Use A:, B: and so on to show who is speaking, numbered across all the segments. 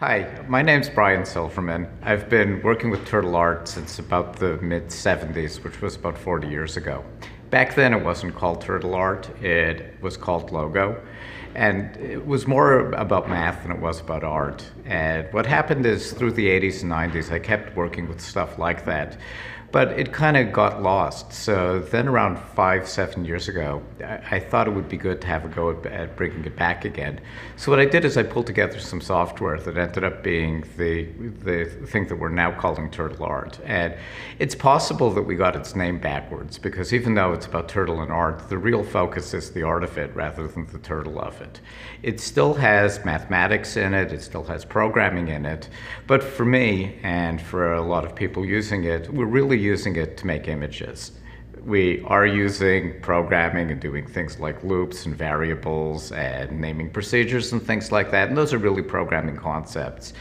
A: Hi, my name's BrianSilverman. I've been working with turtle art since about the mid-70s, which was about 40 years ago. Back then it wasn't called turtle art, it was called logo. And it was more about math than it was about art. And what happened is through the 80s and 90s, I kept working with stuff like that. But it kind of got lost. So then around 5, 7 years ago, I thought it would be good to have a go at bringing it back again. So what I did is I pulled together some software that ended up being the thing that we're now calling turtle art. And it's possible that we got its name backwards, because even though it's about turtle and art, the real focus is the art of it rather than the turtle of it. It still has mathematics in it, it still has programming in it, but for me and for a lot of people using it, we're really using it to make images. We are using programming and doing things like loops and variables and naming procedures and things like that, and those are really programming concepts.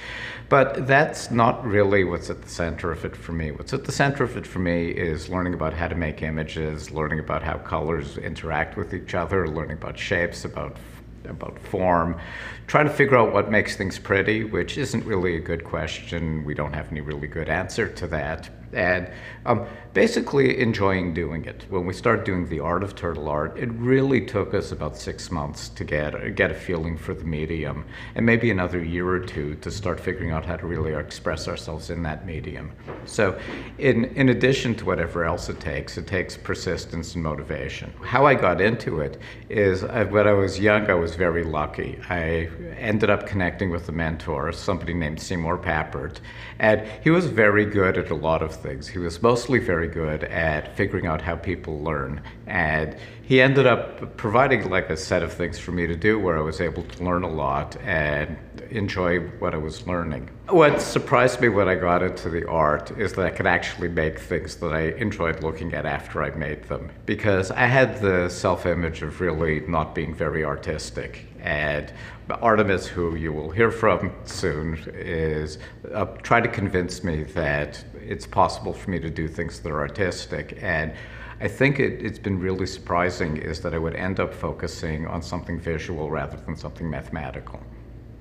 A: But that's not really what's at the center of it for me. What's at the center of it for me is learning about how to make images, learning about how colors interact with each other, learning about shapes, about form, trying to figure out what makes things pretty, which isn't really a good question. We don't have any really good answer to that. And basically enjoying doing it. When we started doing the art of turtle art, it really took us about 6 months to get a feeling for the medium, and maybe another year or two to start figuring out how to really express ourselves in that medium. So in addition to whatever else it takes persistence and motivation. How I got into it is when I was young, I was very lucky. I ended up connecting with a mentor, somebody named Seymour Papert, and he was very good at a lot of things. He was mostly very good at figuring out how people learn, and he ended up providing like a set of things for me to do where I was able to learn a lot and enjoy what I was learning. What surprised me when I got into the art is that I could actually make things that I enjoyed looking at after I made them, because I had the self-image of really not being very artistic. And Artemis, who you will hear from soon, is trying to convince me that it's possible for me to do things that are artistic. And I think it's been really surprising is that I would end up focusing on something visual rather than something mathematical.